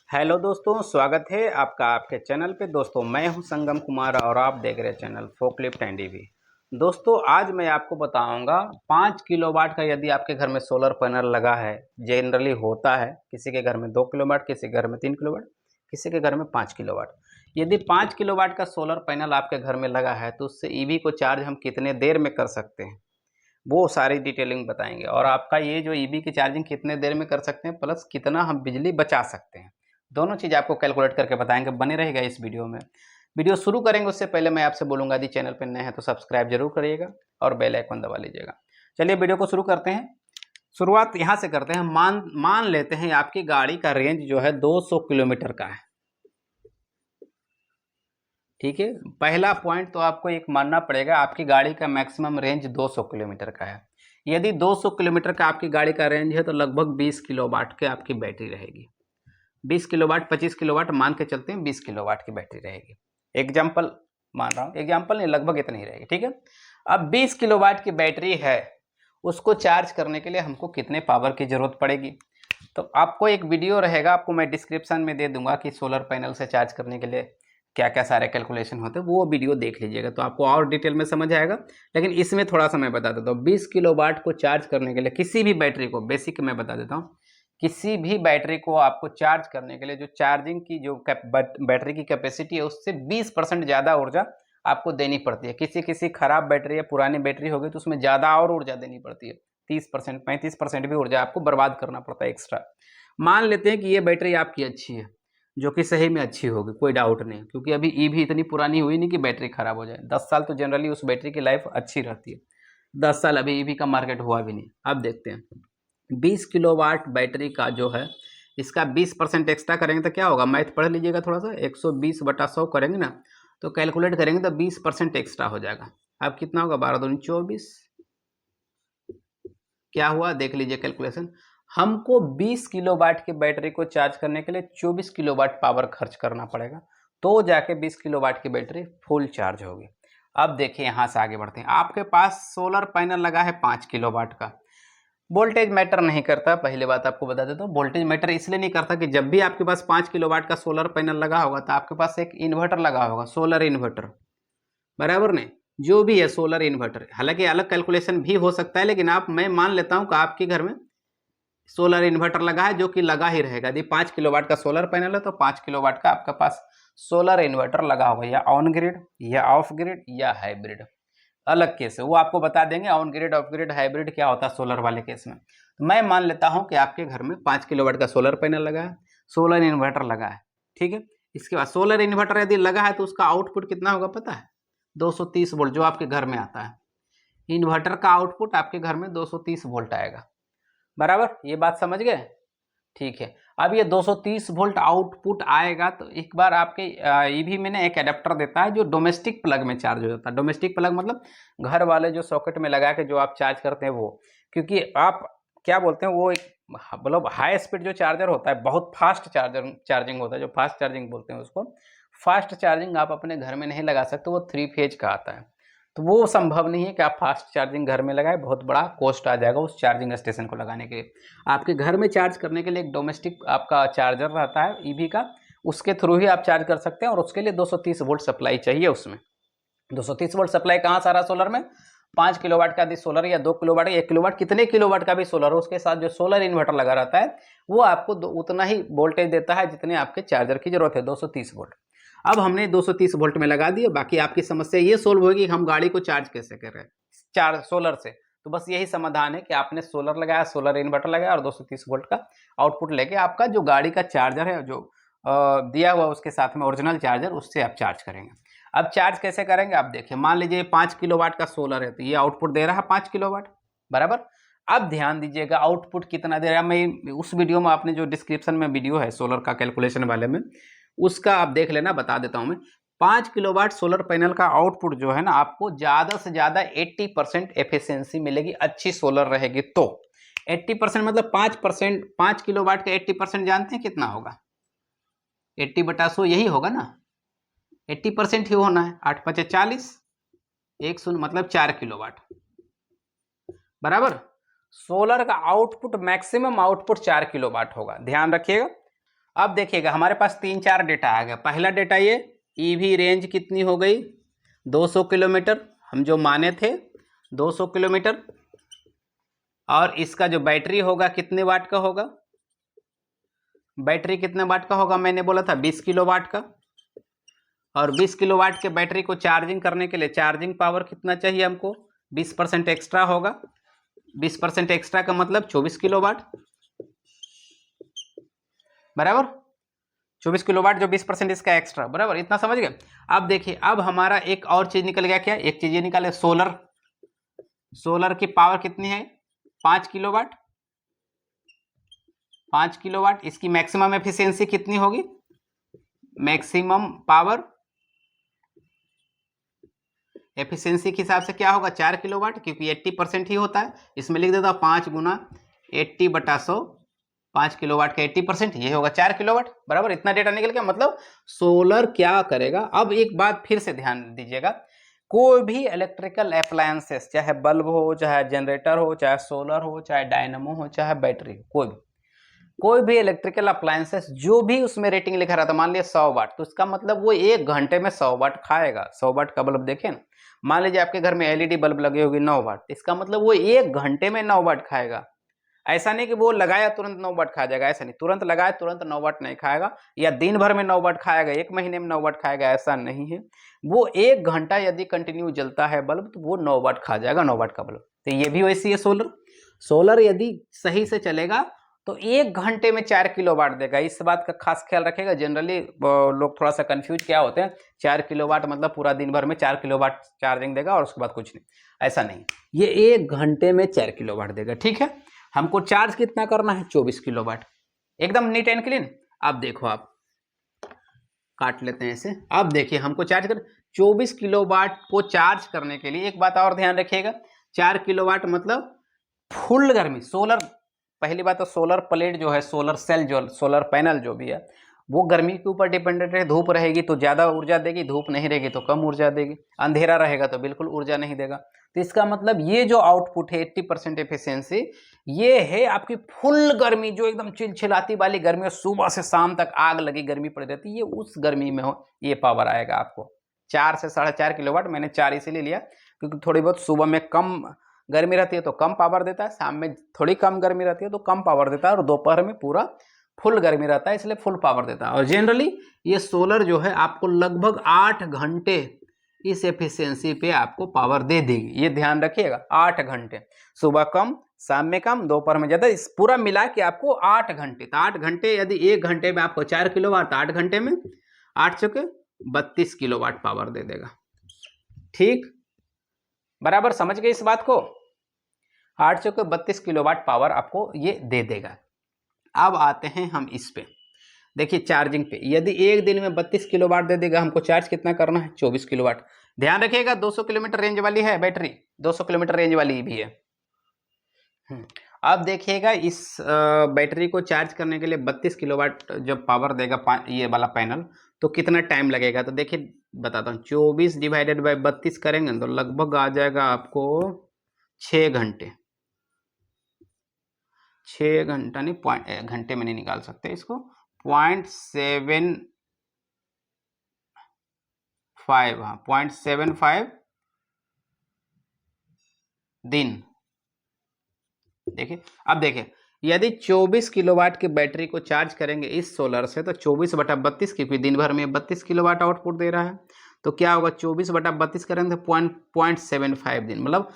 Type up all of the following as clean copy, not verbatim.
Hello दोस्तों, स्वागत है आपका आपके चैनल पे। दोस्तों मैं हूं संगम कुमार और आप देख रहे हैं चैनल फोकलिफ्ट एंड ईवी। दोस्तों आज मैं आपको बताऊंगा 5 किलोवाट का यदि आपके घर में सोलर पैनल लगा है। जनरली होता है किसी के घर में 2 किलोवाट, किसी के घर में 3 किलोवाट, किसी के घर में 5 किलोवाट। यदि 5 किलोवाट का सोलर पैनल आपके घर में लगा है तो उससे ईवी को चार्ज हम कितने देर में कर सकते हैं, वो सारी डिटेलिंग बताएंगे। और आपका ये जो ईवी की चार्जिंग कितने देर में कर सकते हैं प्लस कितना हम बिजली बचा सकते हैं, दोनों चीज़ आपको कैलकुलेट करके बताएंगे। बने रहेगा इस वीडियो में। वीडियो शुरू करेंगे उससे पहले मैं आपसे बोलूँगा यदि चैनल पर नए हैं तो सब्सक्राइब जरूर करिएगा और बेल आइकन दबा लीजिएगा। चलिए वीडियो को शुरू करते हैं। शुरुआत यहाँ से करते हैं। मान लेते हैं आपकी गाड़ी का रेंज जो है 200 किलोमीटर का है। ठीक है, पहला पॉइंट तो आपको एक मानना पड़ेगा, आपकी गाड़ी का मैक्सिमम रेंज 200 किलोमीटर का है। यदि 200 किलोमीटर का आपकी गाड़ी का रेंज है तो लगभग 20 किलोवाट की आपकी बैटरी रहेगी। 20 किलोवाट, 25 किलोवाट मान के चलते हैं, 20 किलोवाट की बैटरी रहेगी। एग्जाम्पल मान रहा हूँ, एग्जाम्पल नहीं, लगभग इतनी ही रहेगी। ठीक है, अब 20 किलोवाट की बैटरी है, उसको चार्ज करने के लिए हमको कितने पावर की जरूरत पड़ेगी। तो आपको एक वीडियो रहेगा, आपको मैं डिस्क्रिप्शन में दे दूंगा कि सोलर पैनल से चार्ज करने के लिए क्या क्या सारे कैलकुलेशन होते हैं, वो वीडियो देख लीजिएगा तो आपको और डिटेल में समझ आएगा। लेकिन इसमें थोड़ा सा मैं बता देता हूँ। 20 किलोवाट को चार्ज करने के लिए किसी भी बैटरी को, बेसिक मैं बता देता हूँ, किसी भी बैटरी को आपको चार्ज करने के लिए जो चार्जिंग की जो बैटरी की कैपेसिटी है उससे 20% ज़्यादा ऊर्जा आपको देनी पड़ती है। किसी किसी खराब बैटरी या पुरानी बैटरी होगी तो उसमें ज़्यादा और ऊर्जा देनी पड़ती है। 30%, 35% भी ऊर्जा आपको बर्बाद करना पड़ता है एक्स्ट्रा। मान लेते हैं कि ये बैटरी आपकी अच्छी है, जो कि सही में अच्छी होगी, कोई डाउट नहीं, क्योंकि अभी ईवी इतनी पुरानी हुई नहीं कि बैटरी खराब हो जाए। 10 साल तो जनरली उस बैटरी की लाइफ अच्छी रहती है। 10 साल अभी ईवी का मार्केट हुआ भी नहीं। अब देखते हैं 20 किलोवाट बैटरी का जो है, इसका 20% एक्स्ट्रा करेंगे तो क्या होगा, मैथ पढ़ लीजिएगा थोड़ा सा। 120/100 करेंगे ना, तो कैलकुलेट करेंगे तो 20% एक्स्ट्रा हो जाएगा। अब कितना होगा, 12 दूनी 24। क्या हुआ देख लीजिए कैलकुलेशन। हमको 20 किलोवाट की बैटरी को चार्ज करने के लिए 24 किलोवाट पावर खर्च करना पड़ेगा, तो जाके 20 किलोवाट की बैटरी फुल चार्ज होगी। अब देखिए यहाँ से आगे बढ़ते हैं। आपके पास सोलर पैनल लगा है 5 किलोवाट का। वोल्टेज मैटर नहीं करता, पहली बात आपको बता देता हूँ। वोल्टेज मैटर इसलिए नहीं करता कि जब भी आपके पास 5 किलोवाट का सोलर पैनल लगा होगा तो आपके पास एक इन्वर्टर लगा होगा, सोलर इन्वर्टर, बराबर नहीं। जो भी है सोलर इन्वर्टर, हालांकि अलग कैलकुलेशन भी हो सकता है, लेकिन मैं मान लेता हूं कि आपके घर में सोलर इन्वर्टर लगा है, जो कि लगा ही रहेगा। यदि 5 किलोवाट का सोलर पैनल है तो 5 किलोवाट का आपके पास सोलर इन्वर्टर लगा होगा, या ऑन ग्रिड या ऑफ ग्रिड या हाइब्रिड। अलग केस है, वो आपको बता देंगे on grid of grid hybrid क्या होता है सोलर वाले केस में। तो मैं मान लेता हूं कि आपके घर में 5 किलोवाट का सोलर पैनल लगा है, सोलर इन्वर्टर लगा है। ठीक है, इसके बाद सोलर इन्वर्टर यदि लगा है तो उसका आउटपुट कितना होगा पता है, 230 वोल्ट जो आपके घर में आता है। इन्वर्टर का आउटपुट आपके घर में 230 वोल्ट आएगा, बराबर, ये बात समझ गए। ठीक है, अब ये 230 वोल्ट आउटपुट आएगा तो एक बार आपके ईवी में ना एक एडेप्टर देता है जो डोमेस्टिक प्लग में चार्ज हो जाता है। डोमेस्टिक प्लग मतलब घर वाले जो सॉकेट में लगा के जो आप चार्ज करते हैं वो, क्योंकि आप क्या बोलते हैं, वो एक मतलब हाई स्पीड जो चार्जर होता है, बहुत फास्ट चार्जिंग होता है, जो फास्ट चार्जिंग बोलते हैं उसको। फास्ट चार्जिंग आप अपने घर में नहीं लगा सकते, वो 3 फेज का आता है। तो वो संभव नहीं है कि आप फास्ट चार्जिंग घर में लगाएं, बहुत बड़ा कॉस्ट आ जाएगा उस चार्जिंग स्टेशन को लगाने के लिए। आपके घर में चार्ज करने के लिए एक डोमेस्टिक आपका चार्जर रहता है ईवी का, उसके थ्रू ही आप चार्ज कर सकते हैं, और उसके लिए 230 वोल्ट सप्लाई चाहिए। उसमें 230 वोल्ट सप्लाई कहाँ से आ रहा है सोलर में, 5 किलोवाट का यदि सोलर या 2 किलोवाट या 1 किलोवाट, कितने किलोवाट का भी सोलर हो, उसके साथ जो सोलर इन्वर्टर लगा रहता है वो आपको उतना ही वोल्टेज देता है जितने आपके चार्जर की जरूरत है, 230 वोल्ट। अब हमने 230 वोल्ट में लगा दिया, बाकी आपकी समस्या ये सोल्व होगी हम गाड़ी को चार्ज कैसे कर रहे हैं चार्ज सोलर से। तो बस यही समाधान है कि आपने सोलर लगाया, सोलर इन्वर्टर लगाया और 230 वोल्ट का आउटपुट लेके आपका जो गाड़ी का चार्जर है जो दिया हुआ उसके साथ में ओरिजिनल चार्जर, उससे आप चार्ज करेंगे। अब चार्ज कैसे करेंगे आप देखिए, मान लीजिए 5 किलोवाट का सोलर है तो ये आउटपुट दे रहा है 5 किलोवाट, बराबर। अब ध्यान दीजिएगा आउटपुट कितना दे रहा है। मैं उस वीडियो में, आपने जो डिस्क्रिप्शन में वीडियो है सोलर का कैलकुलेशन वाले में, उसका आप देख लेना, बता देता हूं मैं। 5 किलोवाट सोलर पैनल का आउटपुट जो है ना, आपको ज्यादा से ज्यादा 80% एफिशिएंसी मिलेगी, अच्छी सोलर रहेगी तो। 80% मतलब 5%, 5 किलोवाट का 80% जानते हैं कितना होगा, 80/100 यही होगा ना, 80% ही होना है। 8×5 = 40, 1 शून्य मतलब 4 किलोवाट, बराबर। सोलर का आउटपुट मैक्सिमम आउटपुट 4 किलोवाट होगा, ध्यान रखिएगा। अब देखिएगा हमारे पास 3-4 डेटा आ गया। पहला डेटा ये ईवी रेंज कितनी हो गई, 200 किलोमीटर, हम जो माने थे 200 किलोमीटर। और इसका जो बैटरी होगा कितने वाट का होगा, बैटरी कितने वाट का होगा, मैंने बोला था 20 किलो वाट का। और 20 किलो वाट के बैटरी को चार्जिंग करने के लिए चार्जिंग पावर कितना चाहिए हमको, 20% एक्स्ट्रा होगा। 20% एक्स्ट्रा का मतलब 24 किलो वाट, बराबर। 24 किलो वाट जो 20% इसका एक्स्ट्रा, बराबर। इतना समझ गए। अब देखिए अब हमारा एक और चीज निकल गया, क्या, एक चीज ये निकाले, सोलर। सोलर की पावर कितनी है, 5 किलो वाट। 5 किलो वाट, इसकी मैक्सिमम एफिशिएंसी कितनी होगी, मैक्सिमम पावर एफिशिएंसी के हिसाब से क्या होगा, 4 किलो वाट, क्योंकि 80% ही होता है। इसमें लिख देता हूँ 5 गुना 80/100, 5 किलो वाट का 80%, ये होगा 4 किलो वाट, बराबर। इतना डेटा निकल गया। मतलब सोलर क्या करेगा। अब एक बात फिर से ध्यान दीजिएगा, कोई भी इलेक्ट्रिकल अप्लायंसेस, चाहे बल्ब हो, चाहे जनरेटर हो, चाहे सोलर हो, चाहे डायनमो हो, चाहे बैटरी, कोई भी इलेक्ट्रिकल अप्लायंसेस जो भी उसमें रेटिंग लिखा रहता है, मान लिया 100 वाट, तो इसका मतलब वो 1 घंटे में 100 वाट खाएगा। 100 वाट का बल्ब देखें ना, मान लीजिए आपके घर में एलईडी बल्ब लगे होगी 9 वाट, इसका मतलब वो 1 घंटे में 9 वाट खाएगा। ऐसा नहीं कि वो लगाया तुरंत 9 वाट खा जाएगा, ऐसा नहीं, तुरंत लगाया तुरंत 9 वाट नहीं खाएगा, या दिन भर में 9 वाट खाएगा, 1 महीने में 9 वाट खाएगा, ऐसा नहीं है। वो 1 घंटा यदि कंटिन्यू जलता है बल्ब तो वो 9 वाट खा जाएगा, 9 वाट का बल्ब। तो ये भी वैसी है सोलर। सोलर यदि सही से चलेगा तो 1 घंटे में 4 किलो वाट देगा। इस बात का खास ख्याल रखेगा। जनरली लोग थोड़ा सा कंफ्यूज क्या होते हैं, 4 किलो वाट मतलब पूरा दिन भर में 4 किलो वाट चार्जिंग देगा और उसके बाद कुछ नहीं, ऐसा नहीं। ये 1 घंटे में 4 किलो वाट देगा, ठीक है। हमको चार्ज कितना करना है, 24 किलो वाट, एकदम नीट एंड क्लीन। अब देखो, आप काट लेते हैं इसे। अब देखिए हमको चार्ज कर 24 किलो वाट को चार्ज करने के लिए एक बात और ध्यान रखिएगा, 4 किलो वाट मतलब फुल गर्मी। सोलर, पहली बात तो सोलर प्लेट जो है, सोलर सेल जो, सोलर पैनल जो भी है, वो गर्मी के ऊपर डिपेंडेंट है। धूप रहेगी तो ज़्यादा ऊर्जा देगी, धूप नहीं रहेगी तो कम ऊर्जा देगी, अंधेरा रहेगा तो बिल्कुल ऊर्जा नहीं देगा। तो इसका मतलब ये जो आउटपुट है 80% एफिशिएंसी, ये है आपकी फुल गर्मी, जो एकदम चिलचिलाती वाली गर्मी है, सुबह से शाम तक आग लगी गर्मी पड़ी रहती है, ये उस गर्मी में हो ये पावर आएगा आपको। 4 से 4.5 किलो वाट, मैंने 4 इसीलिए लिया क्योंकि थोड़ी बहुत सुबह में कम गर्मी रहती है तो कम पावर देता है, शाम में थोड़ी कम गर्मी रहती है तो कम पावर देता है, और दोपहर में पूरा फुल गर्मी रहता है इसलिए फुल पावर देता है। और जनरली ये सोलर जो है आपको लगभग 8 घंटे इस एफिशिएंसी पे आपको पावर दे देगी, ये ध्यान रखिएगा। 8 घंटे, सुबह कम, शाम में कम, दोपहर में ज़्यादा, इस पूरा मिला के आपको 8 घंटे। तो 8 घंटे, यदि 1 घंटे में आपको 4 किलो वाट, 8 घंटे में 8 चौके 32 किलो वाट पावर दे देगा, ठीक, बराबर समझ गए इस बात को। 8 चौके 32 किलो वाट पावर आपको ये दे देगा। अब आते हैं हम इस पे, देखिए चार्जिंग पे, यदि एक दिन में 32 किलो वाट दे देगा, हमको चार्ज कितना करना है, 24 किलो वाट। ध्यान रखिएगा 200 किलोमीटर रेंज वाली है बैटरी, 200 किलोमीटर रेंज वाली भी है। अब देखिएगा इस बैटरी को चार्ज करने के लिए 32 किलो वाट जब पावर देगा ये वाला पैनल, तो कितना टाइम लगेगा। तो देखिए बताता हूँ, 24 डिवाइडेड बाई 32 करेंगे तो लगभग आ जाएगा आपको 6 घंटे। 6 घंटा नहीं, घंटे में नहीं निकाल सकते इसको, 0.75, हाँ 0.75 दिन। देखिए अब देखिए, यदि 24 किलोवाट की बैटरी को चार्ज करेंगे इस सोलर से, तो 24/32, क्योंकि दिन भर में 32 किलोवाट आउटपुट दे रहा है, तो क्या होगा, 24/32 करेंगे तो 0.75 दिन, मतलब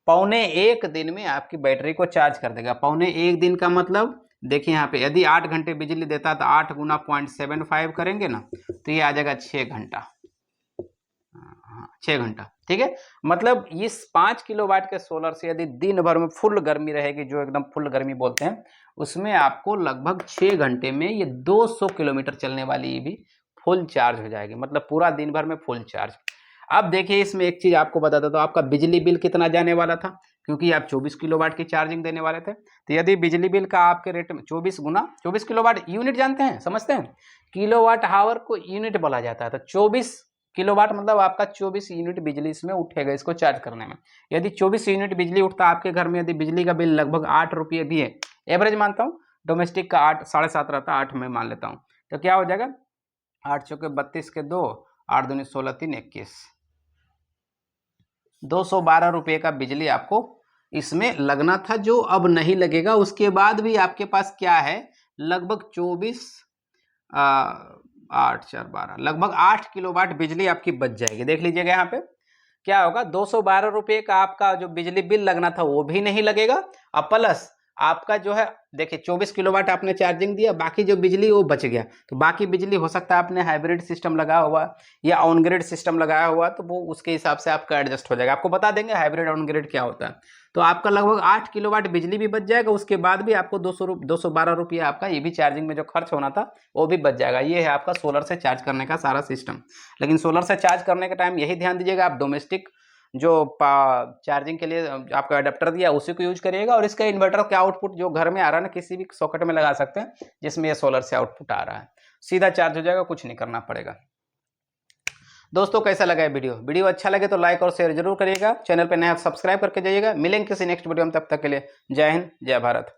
1.25 दिन में आपकी बैटरी को चार्ज कर देगा। 1.25 दिन का मतलब देखिए यहाँ पे, यदि 8 घंटे बिजली देता है तो 8 गुना 0.75 करेंगे ना, तो ये आ जाएगा 6 घंटा। 6 घंटा, ठीक है। मतलब इस 5 किलोवाट के सोलर से यदि दिन भर में फुल गर्मी रहेगी, जो एकदम फुल गर्मी बोलते हैं, उसमें आपको लगभग 6 घंटे में ये 200 किलोमीटर चलने वाली भी फुल चार्ज हो जाएगी, मतलब पूरा दिन भर में फुल चार्ज। अब देखिए इसमें एक चीज आपको बताता, तो आपका बिजली बिल कितना जाने वाला था, क्योंकि आप 24 किलोवाट की चार्जिंग देने वाले थे। तो यदि बिजली बिल का आपके रेट में 24 गुना 24 किलोवाट, यूनिट जानते हैं, समझते हैं, किलोवाट आवर को यूनिट बोला जाता है। तो 24 किलोवाट मतलब आपका 24 यूनिट बिजली इसमें उठेगा इसको चार्ज करने में। यदि 24 यूनिट बिजली उठता है आपके घर में, यदि बिजली का बिल लगभग 8 रुपये भी है, एवरेज मानता हूँ, डोमेस्टिक का 8, 7.5 रहता है, 8 में मान लेता हूँ, तो क्या हो जाएगा 8 चौके 32 के 2, 8 दूनी 16 3 21, 212 रुपये का बिजली आपको इसमें लगना था, जो अब नहीं लगेगा। उसके बाद भी आपके पास क्या है, लगभग 24 8 4 12 लगभग 8 किलोवाट बिजली आपकी बच जाएगी। देख लीजिएगा यहाँ पे क्या होगा, 212 रुपये का आपका जो बिजली बिल लगना था वो भी नहीं लगेगा, और प्लस आपका जो है देखिए 24 किलोवाट आपने चार्जिंग दिया, बाकी जो बिजली वो बच गया। तो बाकी बिजली हो सकता है आपने हाइब्रिड सिस्टम लगाया हुआ या ऑन ग्रिड सिस्टम लगाया हुआ, तो वो उसके हिसाब से आपका एडजस्ट हो जाएगा। आपको बता देंगे हाइब्रिड ऑन ग्रिड क्या होता है। तो आपका लगभग 8 किलोवाट बिजली भी बच जाएगा, उसके बाद भी आपको 212 रुपये आपका ये भी चार्जिंग में जो खर्च होना था वो भी बच जाएगा। ये है आपका सोलर से चार्ज करने का सारा सिस्टम। लेकिन सोलर से चार्ज करने के टाइम यही ध्यान दीजिएगा, आप डोमेस्टिक जो चार्जिंग के लिए आपका अडेप्टर दिया उसी को यूज करिएगा, और इसका इन्वर्टर का आउटपुट जो घर में आ रहा है ना, किसी भी सॉकेट में लगा सकते हैं जिसमें ये सोलर से आउटपुट आ रहा है, सीधा चार्ज हो जाएगा, कुछ नहीं करना पड़ेगा। दोस्तों कैसा लगा वीडियो अच्छा लगे तो लाइक और शेयर जरूर करिएगा, चैनल पर नया सब्सक्राइब करके जाइएगा। मिलेंगे किसी नेक्स्ट वीडियो में, तब तक के लिए जय हिंद जय भारत।